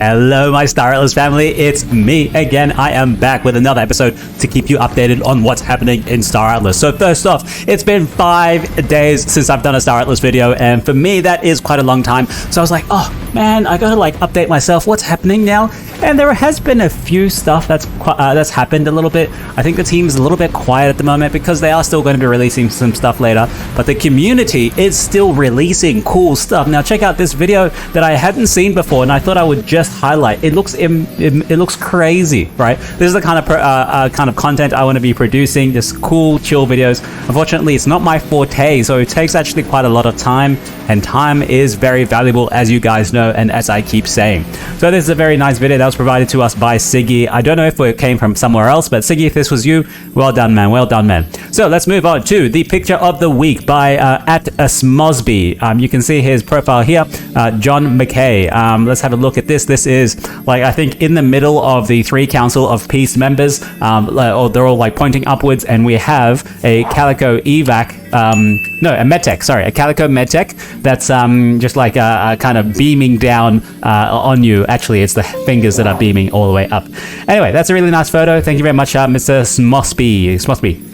Hello, my Star Atlas family. It's me again. I am back with another episode to keep you updated on what's happening in Star Atlas. So first off, it's been 5 days since I've done a Star Atlas video, and for me, that is quite a long time. So I was like, oh man, I gotta update myself. What's happening now? And there has been a few stuff that's happened a little bit. I think the team's a little bit quiet at the moment because they are still going to be releasing some stuff later. But the community is still releasing cool stuff. Now check out this video that I hadn't seen before, and I thought I would just highlight. It looks crazy, right? This is the kind of content I want to be producing. Just cool, chill videos. Unfortunately, it's not my forte, so it takes actually quite a lot of time, and time is very valuable, as you guys know, and as I keep saying. So this is a very nice video that was provided to us by Siggy. I don't know if it came from somewhere else, but Siggy, if this was you, well done, man. Well done, man. So let's move on to the picture of the week by @asmosby. You can see his profile here, John McKay. Let's have a look at this. This is I think in the middle of the 3 Council of Peace members. They're all pointing upwards, and we have a Calico evac. A medtech, sorry, a Calico medtech that's just kind of beaming down on you. Actually, it's the fingers that are beaming all the way up. Anyway, that's a really nice photo. Thank you very much, Mr. Smosby.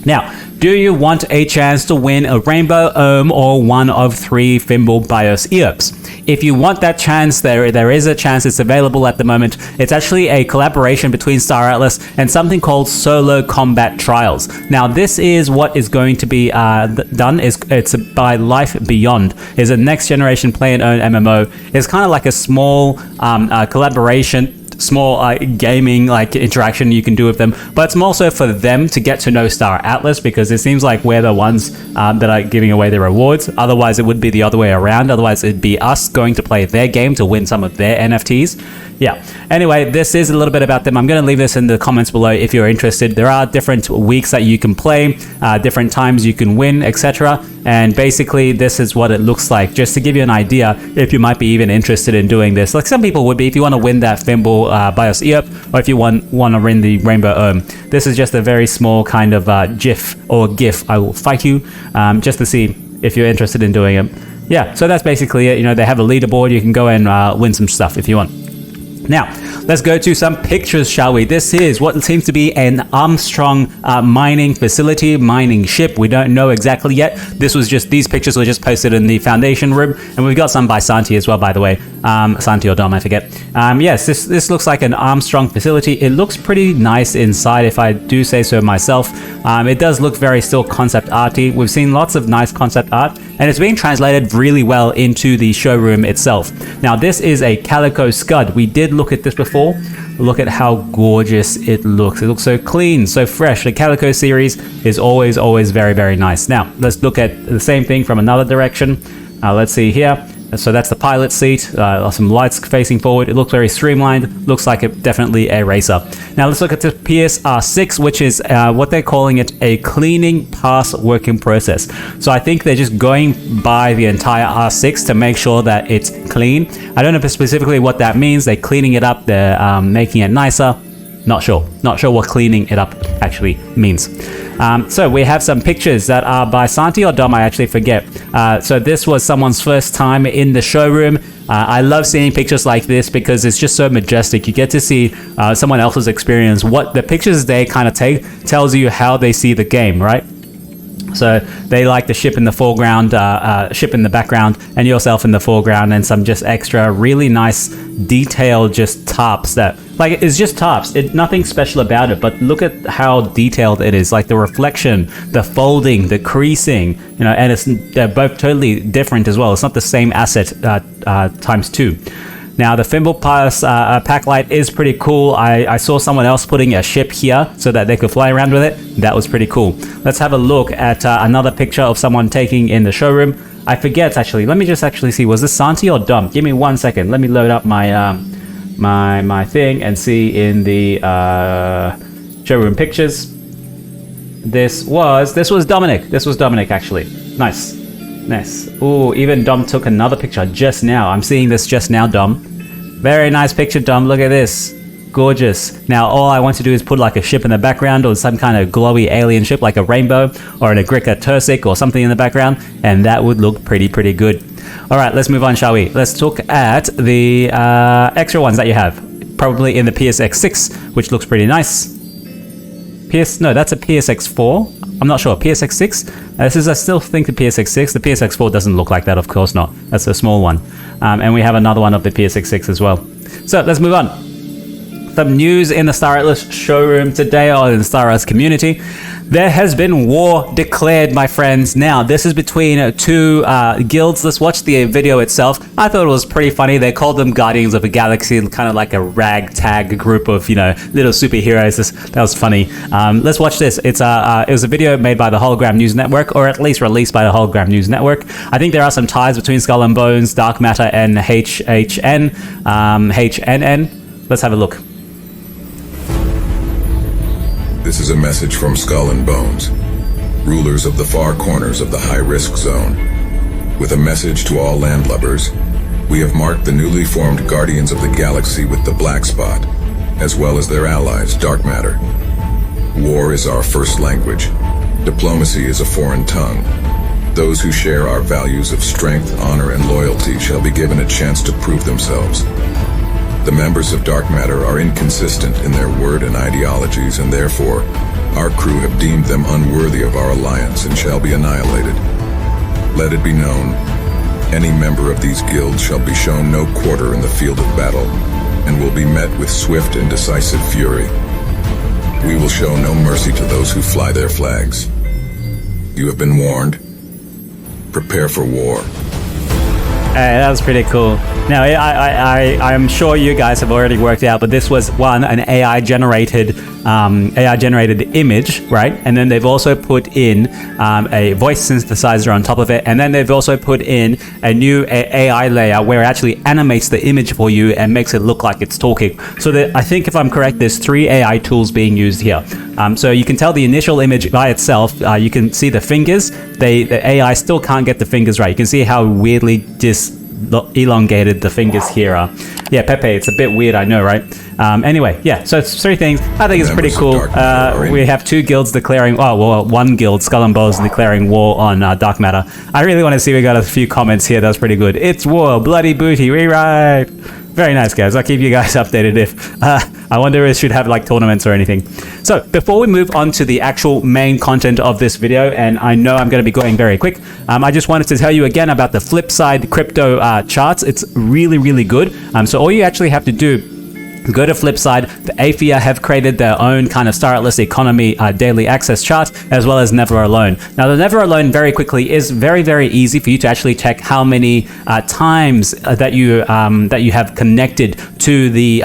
Now, do you want a chance to win a Rainbow Ohm or one of 3 Thimble BIOS EOPs? If you want that chance, there is a chance. It's available at the moment. It's actually a collaboration between Star Atlas and something called Solo Combat Trials. Now, this is what is going to be done. It's by Life Beyond. It's a next generation play and own MMO. It's kind of like a small collaboration, small gaming interaction you can do with them, but it's more so for them to get to know Star Atlas, because it seems like we're the ones that are giving away the rewards. Otherwise it would be the other way around. Otherwise it'd be us going to play their game to win some of their NFTs. Yeah, anyway, this is a little bit about them. I'm going to leave this in the comments below if you're interested. There are different weeks that you can play, different times you can win, etc. And basically this is what it looks like, just to give you an idea if you might be even interested in doing this. Some people would be, if you want to win that Thimble BIOS EOP, or if you want to win the Rainbow Ohm. This is just a very small kind of GIF or GIF. I will fight you, just to see if you're interested in doing it. Yeah, so that's basically it. They have a leaderboard. You can go and win some stuff if you want. Now, let's go to some pictures, shall we? This is what seems to be an Armstrong mining facility, mining ship. We don't know exactly yet. These pictures were just posted in the Foundation room, and we've got some by Santi as well, by the way. Santi or Dom, I forget. Yes, this looks like an Armstrong facility. It looks pretty nice inside, if I do say so myself. It does look very still concept arty. We've seen lots of nice concept art, and it's being translated really well into the showroom itself. Now, this is a Calico Scud. We did look at this before. Look at how gorgeous it looks. It looks so clean, so fresh. The Calico series is always very, very nice. Now, let's look at the same thing from another direction. Let's see here. So that's the pilot seat, some lights facing forward. It looks very streamlined, looks like definitely a racer. Now let's look at the PSR6, which is what they're calling it, a cleaning pass working process. So I think they're just going by the entire R6 to make sure that it's clean. I don't know specifically what that means. They're cleaning it up, they're making it nicer. Not sure what cleaning it up actually means. So we have some pictures that are by Santi or Dom, I actually forget. So this was someone's first time in the showroom. I love seeing pictures like this because it's just so majestic. You get to see someone else's experience. What the pictures they kind of take tells you how they see the game, right? So they like the ship in the foreground, ship in the background, and yourself in the foreground, and some just extra really nice detailed just tarps that it's just tarps. Nothing special about it, but look at how detailed it is. The reflection, the folding, the creasing, and they're both totally different as well. It's not the same asset times 2. Now, the Thimble BIOS pack light is pretty cool. I saw someone else putting a ship here so that they could fly around with it. That was pretty cool. Let's have a look at another picture of someone taking in the showroom. I forget, actually. Let me just actually see. Was this Santi or Dom? Give me 1 second. Let me load up my my thing and see in the showroom pictures. This was Dominic. This was Dominic, actually. Nice. Oh, even Dom took another picture just now. I'm seeing this just now, Dom. Very nice picture, Dom. Look at this. Gorgeous. Now, all I want to do is put a ship in the background, or some kind of glowy alien ship like a rainbow or an Agrica Tursic or something in the background, and that would look pretty good. All right, let's move on, shall we? Let's look at the extra ones that you have. Probably in the PSX6, which looks pretty nice. No, that's a PSX4. I'm not sure. PSX6? I still think the PSX6. The PSX4 doesn't look like that, of course not. That's a small one. And we have another one of the PSX6 as well. So let's move on. Some news in the Star Atlas showroom today, or in the Star Atlas community. There has been war declared, my friends. Now, this is between two guilds. Let's watch the video itself. I thought it was pretty funny. They called them Guardians of the Galaxy, kind of like a ragtag group of, little superheroes. That was funny. Let's watch this. It was a video made by the Hologram News Network, or at least released by the Hologram News Network. I think there are some ties between Skull and Bones, Dark Matter, and HNN. Let's have a look. This is a message from Skull and Bones, rulers of the far corners of the high-risk zone. With a message to all landlubbers, we have marked the newly formed Guardians of the Galaxy with the Black Spot, as well as their allies, Dark Matter. War is our first language. Diplomacy is a foreign tongue. Those who share our values of strength, honor, and loyalty shall be given a chance to prove themselves. The members of Dark Matter are inconsistent in their word and ideologies, and therefore, our crew have deemed them unworthy of our alliance and shall be annihilated. Let it be known, any member of these guilds shall be shown no quarter in the field of battle, and will be met with swift and decisive fury. We will show no mercy to those who fly their flags. You have been warned. Prepare for war. Hey, that was pretty cool. Now, I'm sure you guys have already worked out, but this was an AI-generated image, right? And then they've also put in a voice synthesizer on top of it, and then they've also put in a new AI layer where it actually animates the image for you and makes it look like it's talking. So I think, if I'm correct, there's 3 AI tools being used here. So you can tell the initial image by itself. You can see the fingers. The AI still can't get the fingers right. You can see how weirdly just elongated the fingers here are. Yeah, Pepe, it's a bit weird, I know, right? Anyway, yeah, so it's 3 things. I think it's pretty cool. We have 2 guilds declaring, one guild, Skull and Bones, declaring war on Dark Matter. I really want to see, we got a few comments here. That's pretty good. It's war, bloody booty, rewrite. Very nice, guys. I'll keep you guys updated if... I wonder if it should have like tournaments or anything. So before we move on to the actual main content of this video, and I know I'm going to be going very quick, I just wanted to tell you again about the Flipside crypto charts. It's really, really good. So all you actually have to do, go to Flipside. The AFIA have created their own kind of Star Atlas economy daily access chart, as well as Never Alone. Now, the Never Alone, very quickly, is very, very easy for you to actually check how many times that you have connected to the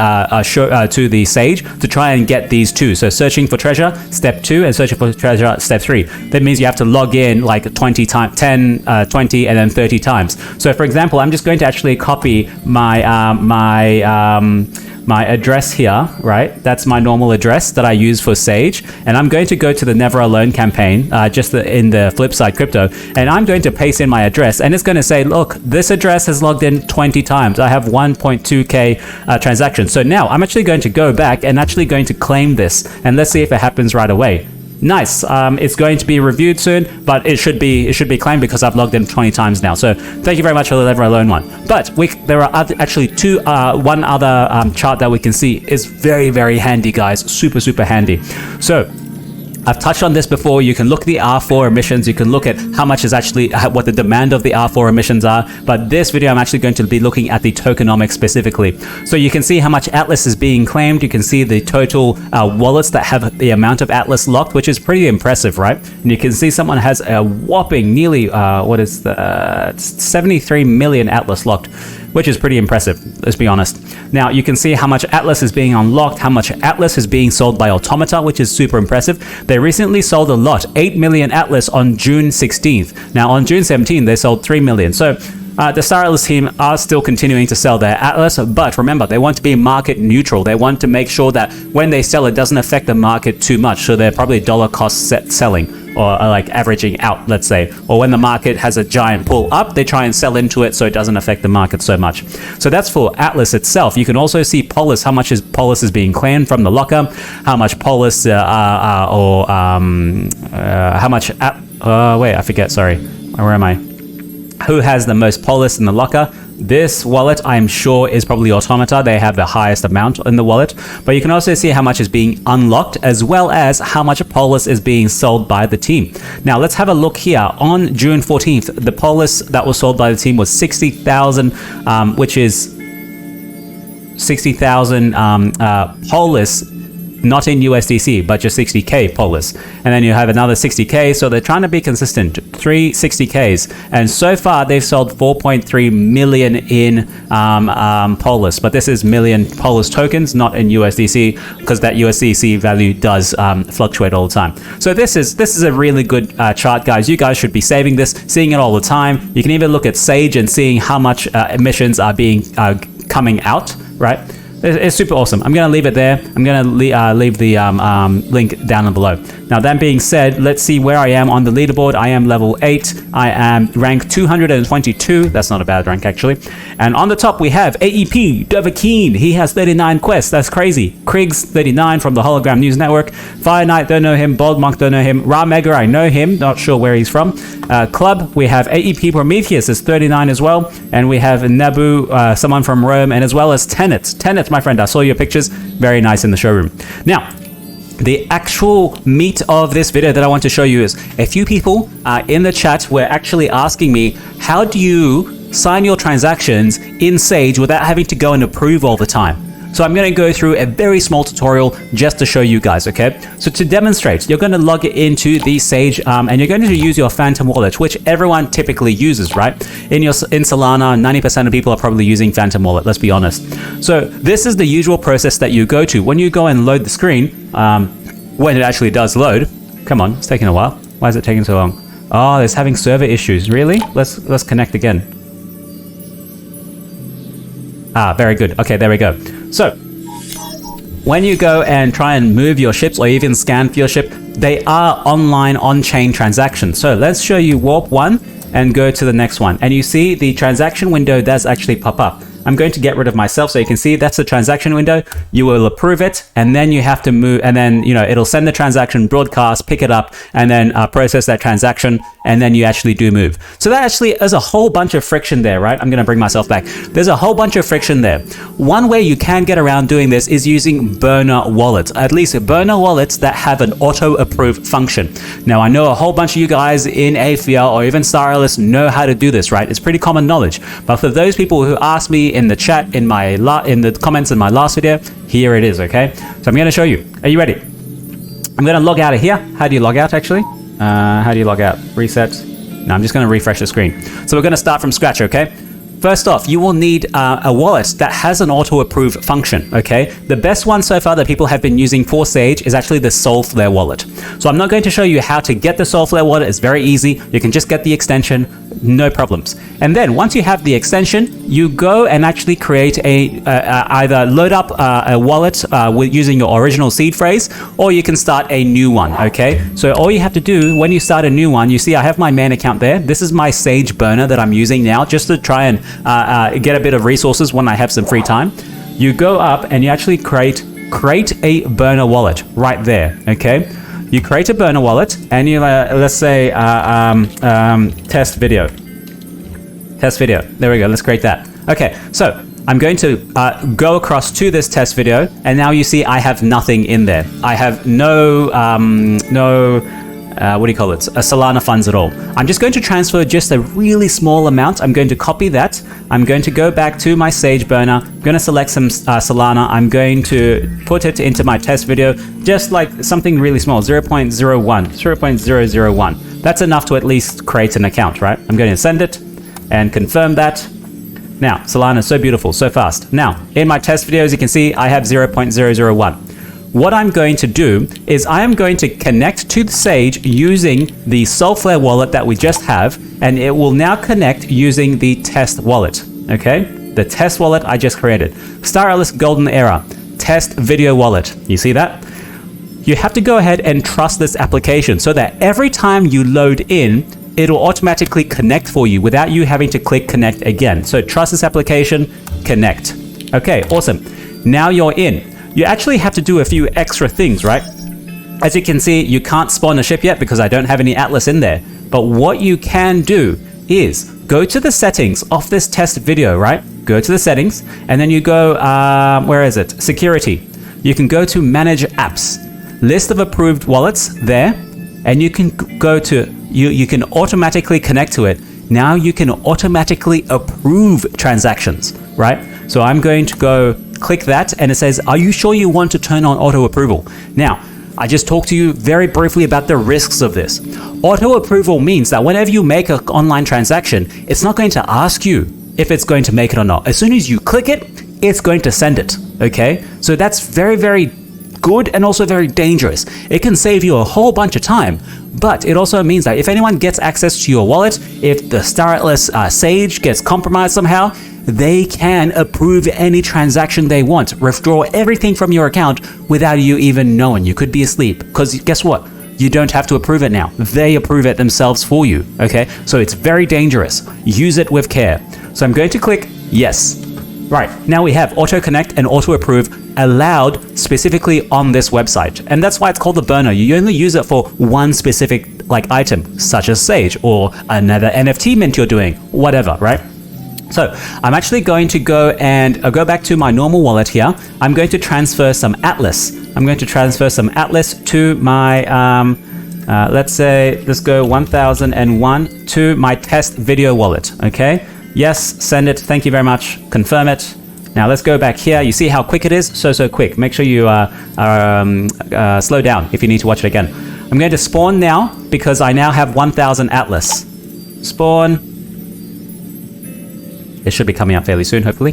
Sage to try and get these 2. So searching for treasure, step 2, and searching for treasure, step 3. That means you have to log in like 20 times, 10, 20, and then 30 times. So for example, I'm just going to actually copy my address here, right? That's my normal address that I use for Sage. And I'm going to go to the Never Alone campaign, in the Flipside crypto. And I'm going to paste in my address. And it's going to say, look, this address has logged in 20 times. I have 1.2K transactions. So now I'm actually going to go back and actually going to claim this. And let's see if it happens right away. Nice. It's going to be reviewed soon, but it should be claimed because I've logged in 20 times now. So thank you very much for the Never Alone one. But there are actually one other chart that we can see is very, very handy, guys. Super, super handy. So I've touched on this before. You can look at the R4 emissions. You can look at how much is actually what the demand of the R4 emissions are. But this video, I'm actually going to be looking at the tokenomics specifically. So you can see how much Atlas is being claimed. You can see the total wallets that have the amount of Atlas locked, which is pretty impressive, right? And you can see someone has a whopping nearly 73 million Atlas locked, which is pretty impressive, let's be honest. Now, you can see how much Atlas is being unlocked, how much Atlas is being sold by Automata, which is super impressive. They recently sold a lot, 8 million Atlas on June 16th. Now, on June 17th, they sold 3 million. So, the Star Atlas team are still continuing to sell their Atlas, but remember, they want to be market neutral. They want to make sure that when they sell, it doesn't affect the market too much. So they're probably dollar cost selling, or like averaging out, let's say. Or when the market has a giant pull up, they try and sell into it so it doesn't affect the market so much. So that's for Atlas itself. You can also see Polis, how much Polis is being claimed from the locker, how much Polis how much wait, I forget, sorry. Where am I? who has the most polis in the locker. This wallet, I'm sure, is probably Automata. They have the highest amount in the wallet. But you can also see how much is being unlocked, as well as how much polis is being sold by the team. Now, let's have a look here. On June 14th, the polis that was sold by the team was 60,000, which is 60,000 polis, not in USDC, but just 60K polis. And then you have another 60K, so they're trying to be consistent. 3 60Ks. And so far, they've sold 4.3 million in polis. But this is million polis tokens, not in USDC, because that USDC value does fluctuate all the time. So this is a really good chart, guys. You guys should be saving this, seeing it all the time. You can even look at Sage and seeing how much emissions are being coming out, right? It's super awesome. I'm going to leave it there. I'm going to leave the link down below. Now, that being said, let's see where I am on the leaderboard. I am level 8. I am rank 222. That's not a bad rank, actually. And on the top, we have AEP, Dovahkiin. He has 39 quests. That's crazy. Kriggs, 39 from the Hologram News Network. Fire Knight, don't know him. Bald Monk, don't know him. Ra Mega, I know him. Not sure where he's from. Club, we have AEP Prometheus is 39 as well. And we have Nebu, someone from Rome, and as well as Tenet. Tenet, my friend, I saw your pictures. Very nice in the showroom. Now, the actual meat of this video that I want to show you is a few people in the chat were actually asking me, how do you sign your transactions in Sage without having to go and approve all the time? So I'm going to go through a very small tutorial just to show you guys, okay? So to demonstrate, you're going to log into the Sage and you're going to use your Phantom wallet, which everyone typically uses, right? In Solana, 90% of people are probably using Phantom wallet, let's be honest. So this is the usual process that you go to. When you go and load the screen, when it actually does load, come on, it's taking a while. Why is it taking so long? Oh, it's having server issues. Really? Let's connect again. Ah, very good. Okay, there we go. So, when you go and try and move your ships or even scan for your ship, they are online on-chain transactions. So let's show you warp 1 and go to the next one. And you see the transaction window does actually pop up. I'm going to get rid of myself so you can see that's the transaction window. You will approve it, and then you have to move, and then it'll send the transaction, broadcast, pick it up, and then process that transaction, and then you actually do move. So that actually is a whole bunch of friction there, right? I'm going to bring myself back. There's a whole bunch of friction there. One way you can get around doing this is using burner wallets, at least burner wallets that have an auto-approve function. Now, I know a whole bunch of you guys in Aphia or even Star Atlas know how to do this, right? It's pretty common knowledge. But for those people who ask me in the chat, in the comments in my last video, here it is, okay? So I'm going to show you. Are you ready? I'm going to log out of here. How do you log out, actually? How do you log out? Reset. No, I'm just going to refresh the screen. So we're going to start from scratch, okay? First off, you will need a wallet that has an auto-approve function, okay? The best one so far that people have been using for Sage is actually the Solflare wallet. So I'm not going to show you how to get the Solflare wallet. It's very easy. You can just get the extension, no problems. And then once you have the extension, you go and actually create either load up a wallet with using your original seed phrase, or you can start a new one, okay? So all you have to do when you start a new one, you see I have my main account there. This is my Sage burner that I'm using now just to try and get a bit of resources when I have some free time. You go up and you actually create a burner wallet right there, okay? You create a burner wallet and you let's say test video. There we go. Let's create that. Okay, so I'm going to go across to this test video, and now you see I have nothing in there. I have no what do you call it? Solana funds at all. I'm just going to transfer just a really small amount. I'm going to copy that. I'm going to go back to my Sage burner. I'm going to select some Solana. I'm going to put it into my test video, just like something really small, 0.01. That's enough to at least create an account, right? I'm going to send it and confirm that. Now, Solana is so beautiful, so fast. Now, in my test video, as you can see, I have 0.001. What I'm going to do is I am going to connect to the Sage using the Solflare wallet that we just have, and it will now connect using the test wallet, okay? The test wallet I just created. Star Atlas Golden Era, test video wallet. You see that? You have to go ahead and trust this application so that every time you load in, it'll automatically connect for you without you having to click connect again. So trust this application, connect. Okay, awesome. Now you're in. You actually have to do a few extra things, right? As you can see, you can't spawn a ship yet because I don't have any Atlas in there. But what you can do is go to the settings of this test video, right? Go to the settings, and then you go, where is it? Security. You can go to manage apps, list of approved wallets there, and you can go to, you can automatically connect to it. Now you can automatically approve transactions, right? So I'm going to go click that, and it says, are you sure you want to turn on auto approval? Now, I just talked to you very briefly about the risks of this. Auto approval means that whenever you make an online transaction, it's not going to ask you if it's going to make it or not. As soon as you click it, it's going to send it, okay? So that's very, very good and also very dangerous. It can save you a whole bunch of time, but it also means that if anyone gets access to your wallet, if the Star Atlas Sage gets compromised somehow, they can approve any transaction they want, withdraw everything from your account without you even knowing. You could be asleep, because guess what? You don't have to approve it now. They approve it themselves for you, okay? So it's very dangerous. Use it with care. So I'm going to click yes. Right, now we have auto connect and auto approve allowed specifically on this website. And that's why it's called the burner. You only use it for one specific item, such as Sage or another NFT mint you're doing, whatever, right? So I'm actually going to go and go back to my normal wallet here. I'm going to transfer some Atlas. I'm going to transfer some Atlas to my, let's say, let's go 1001 to my test video wallet, okay? Yes, send it. Thank you very much. Confirm it. Now let's go back here. You see how quick it is? So quick. Make sure you slow down if you need to watch it again. I'm going to spawn now because I now have 1000 Atlas. Spawn. It should be coming up fairly soon, hopefully.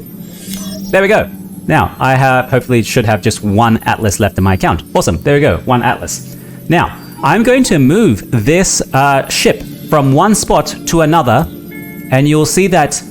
There we go. Now, I hopefully should have just one Atlas left in my account. Awesome. There we go. One Atlas. Now, I'm going to move this ship from one spot to another, and you'll see that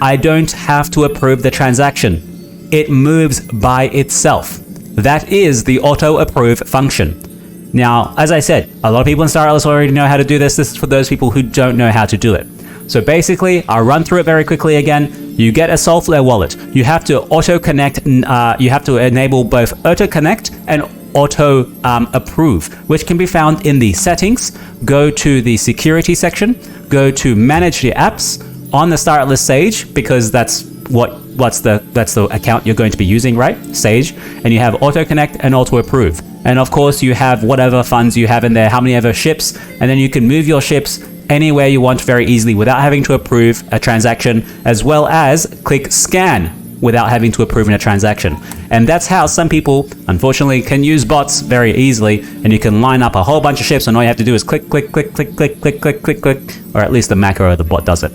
I don't have to approve the transaction. It moves by itself. That is the auto approve function. Now, as I said, a lot of people in Star Atlas already know how to do this. This is for those people who don't know how to do it. So basically, I'll run through it very quickly again. You get a Soulflare wallet. You have to auto connect. You have to enable both auto connect and auto approve, which can be found in the settings. Go to the security section. Go to manage the apps on the Star Atlas Sage, because that's the account you're going to be using, right? Sage, and you have auto connect and auto approve. And of course, you have whatever funds you have in there, how many ever ships, and then you can move your ships anywhere you want very easily without having to approve a transaction, as well as click scan without having to approve a transaction. And that's how some people, unfortunately, can use bots very easily, and you can line up a whole bunch of ships, and all you have to do is click, click, click, click, click, click, click, click, click, or at least the macro of the bot does it.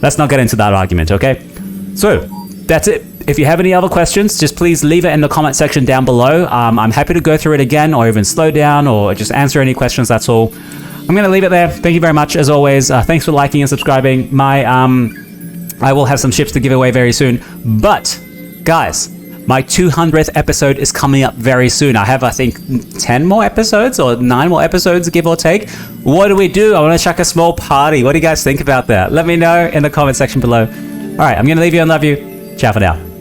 Let's not get into that argument, okay? So, that's it. If you have any other questions, just please leave it in the comment section down below. I'm happy to go through it again, or even slow down, or just answer any questions, that's all. I'm going to leave it there. Thank you very much, as always. Thanks for liking and subscribing. I will have some ships to give away very soon. But, guys, my 200th episode is coming up very soon. I have, I think, 10 more episodes or 9 more episodes, give or take. What do we do? I want to chuck a small party. What do you guys think about that? Let me know in the comment section below. All right, I'm going to leave you and love you. Ciao for now.